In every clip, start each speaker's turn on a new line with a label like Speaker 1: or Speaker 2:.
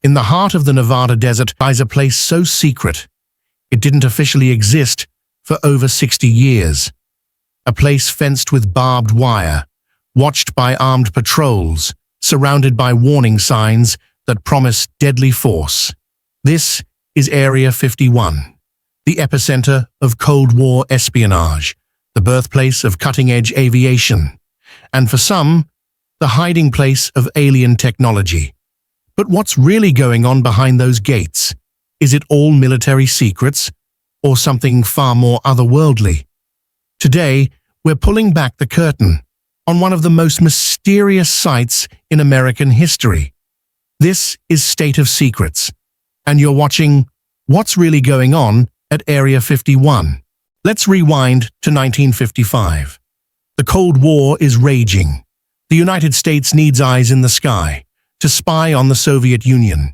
Speaker 1: In the heart of the Nevada desert lies a place so secret, it didn't officially exist for over 60 years. A place fenced with barbed wire, watched by armed patrols, surrounded by warning signs that promise deadly force. This is Area 51, the epicenter of Cold War espionage, the birthplace of cutting-edge aviation, and for some, the hiding place of alien technology. But what's really going on behind those gates? Is it all military secrets, or something far more otherworldly? Today, we're pulling back the curtain on one of the most mysterious sites in American history. This is State of Secrets, and you're watching What's Really Going On at Area 51. Let's rewind to 1955. The Cold War is raging. The United States needs eyes in the sky to spy on the Soviet Union.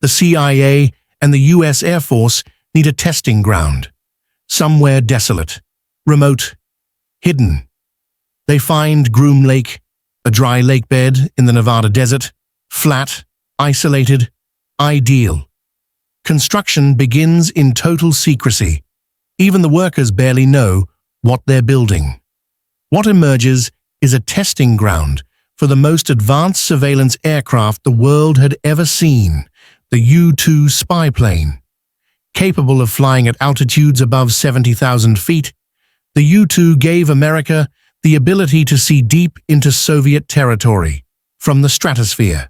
Speaker 1: The CIA and the US Air Force need a testing ground, somewhere desolate, remote, hidden. They find Groom Lake, a dry lake bed in the Nevada desert, flat, isolated, ideal. Construction begins in total secrecy. Even the workers barely know what they're building. What emerges is a testing ground for the most advanced surveillance aircraft the world had ever seen, the U-2 spy plane. Capable of flying at altitudes above 70,000 feet, the U-2 gave America the ability to see deep into Soviet territory from the stratosphere.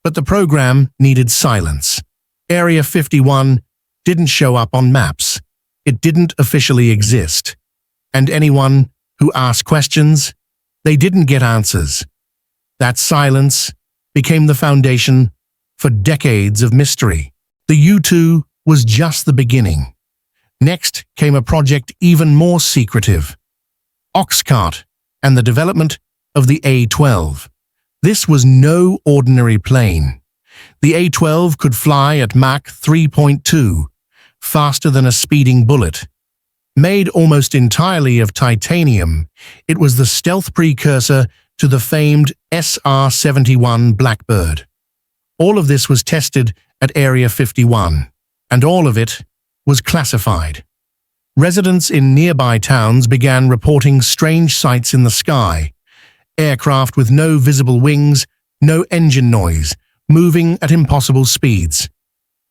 Speaker 1: But the program needed silence. Area 51 didn't show up on maps. It didn't officially exist. And anyone who asked questions, they didn't get answers. That silence became the foundation for decades of mystery. The U-2 was just the beginning. Next came a project even more secretive, Oxcart and the development of the A-12. This was no ordinary plane. The A-12 could fly at Mach 3.2, faster than a speeding bullet. Made almost entirely of titanium, it was the stealth precursor to the famed SR-71 Blackbird. All of this was tested at Area 51, and all of it was classified. Residents in nearby towns began reporting strange sights in the sky, aircraft with no visible wings, no engine noise, moving at impossible speeds.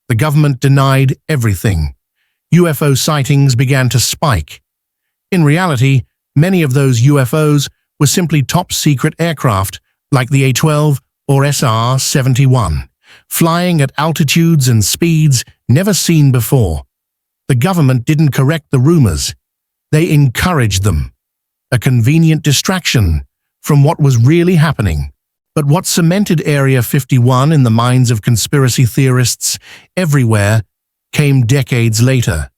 Speaker 1: The government denied everything. UFO sightings began to spike. In reality, many of those UFOs were simply top-secret aircraft like the A-12 or SR-71, flying at altitudes and speeds never seen before. The government didn't correct the rumors. They encouraged them. A convenient distraction from what was really happening. But what cemented Area 51 in the minds of conspiracy theorists everywhere came decades later.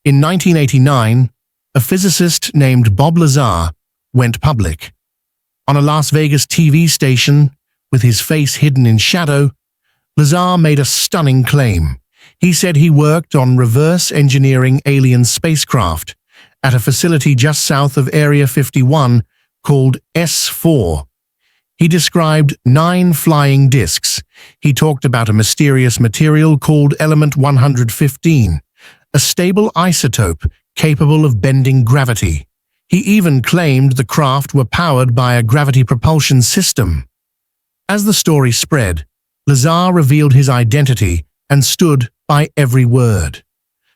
Speaker 1: In 1989, a physicist named Bob Lazar went public. On a Las Vegas TV station, with his face hidden in shadow, Lazar made a stunning claim. He said he worked on reverse engineering alien spacecraft at a facility just south of Area 51 called S4. He described 9 flying discs. He talked about a mysterious material called element 115, a stable isotope capable of bending gravity. He even claimed the craft were powered by a gravity propulsion system. As the story spread, Lazar revealed his identity and stood by every word.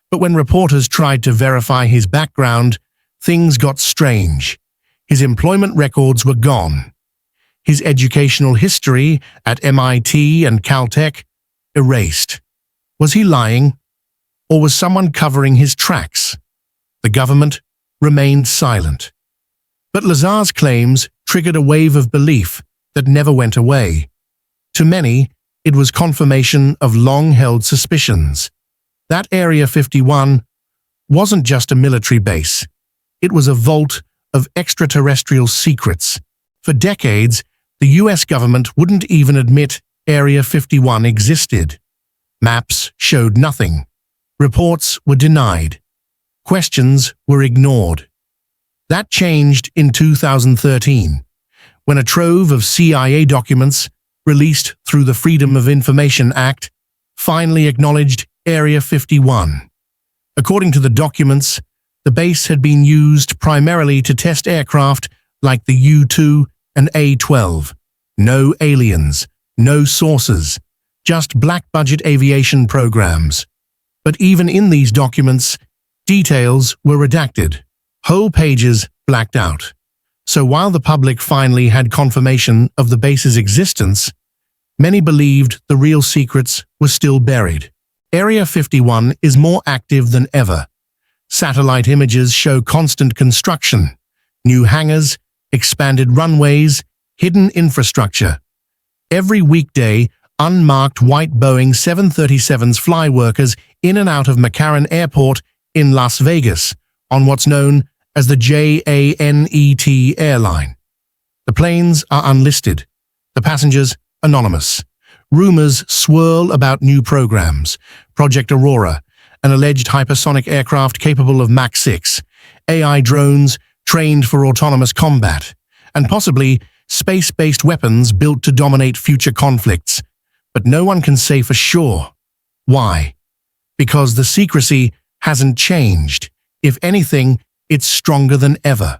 Speaker 1: But when reporters tried to verify his background, things got strange. His employment records were gone. His educational history at MIT and Caltech erased. Was he lying? Or was someone covering his tracks? The government remained silent. But Lazar's claims triggered a wave of belief that never went away. To many, it was confirmation of long-held suspicions. That Area 51 wasn't just a military base. It was a vault of extraterrestrial secrets. For decades, the US government wouldn't even admit Area 51 existed. Maps showed nothing. Reports were denied. Questions were ignored. That changed in 2013, when a trove of CIA documents released through the Freedom of Information Act, finally acknowledged Area 51. According to the documents, the base had been used primarily to test aircraft like the U-2 and A-12. No aliens, no sources, just black-budget aviation programs. But even in these documents, details were redacted, whole pages blacked out. So while the public finally had confirmation of the base's existence, many believed the real secrets were still buried. Area 51 is more active than ever. Satellite images show constant construction, new hangars, expanded runways, hidden infrastructure. Every weekday, unmarked white Boeing 737s fly workers in and out of McCarran Airport in Las Vegas on what's known as the JANET airline. The planes are unlisted, the passengers anonymous. Rumors swirl about new programs, Project Aurora, an alleged hypersonic aircraft capable of Mach 6, AI drones trained for autonomous combat, and possibly space-based weapons built to dominate future conflicts. But no one can say for sure. Why? Because the secrecy hasn't changed. If anything, it's stronger than ever.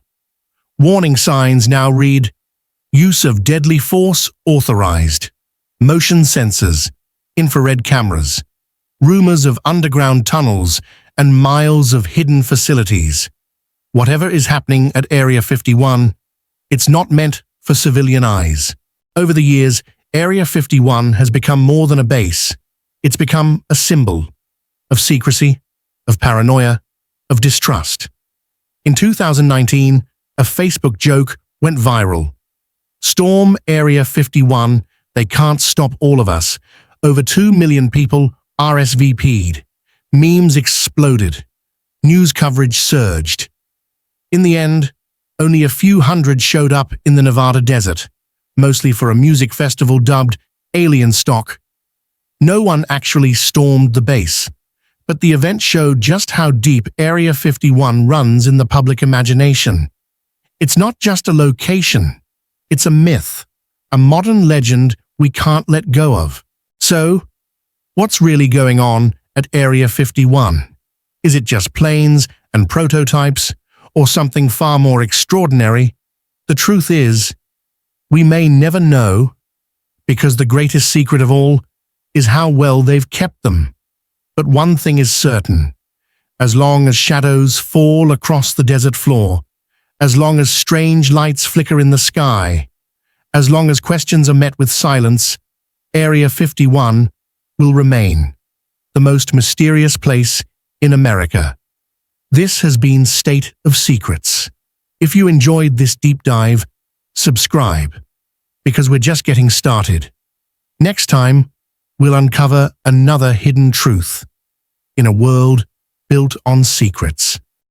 Speaker 1: Warning signs now read, use of deadly force authorized, motion sensors, infrared cameras, rumors of underground tunnels, and miles of hidden facilities. Whatever is happening at Area 51, it's not meant for civilian eyes. Over the years, Area 51 has become more than a base. It's become a symbol of secrecy, of paranoia, of distrust. In 2019, a Facebook joke went viral. Storm Area 51, they can't stop all of us. Over 2 million people RSVP'd. Memes exploded. News coverage surged. In the end, only a few hundred showed up in the Nevada desert, mostly for a music festival dubbed Alien Stock. No one actually stormed the base, but the event showed just how deep Area 51 runs in the public imagination. It's not just a location, it's a myth, a modern legend we can't let go of. So, what's really going on at Area 51? Is it just planes and prototypes, or something far more extraordinary? The truth is, we may never know, because the greatest secret of all is how well they've kept them. But one thing is certain: as long as shadows fall across the desert floor, as long as strange lights flicker in the sky, as long as questions are met with silence, Area 51 will remain the most mysterious place in America. This has been State of Secrets. If you enjoyed this deep dive, subscribe, because we're just getting started. Next time, we'll uncover another hidden truth in a world built on secrets.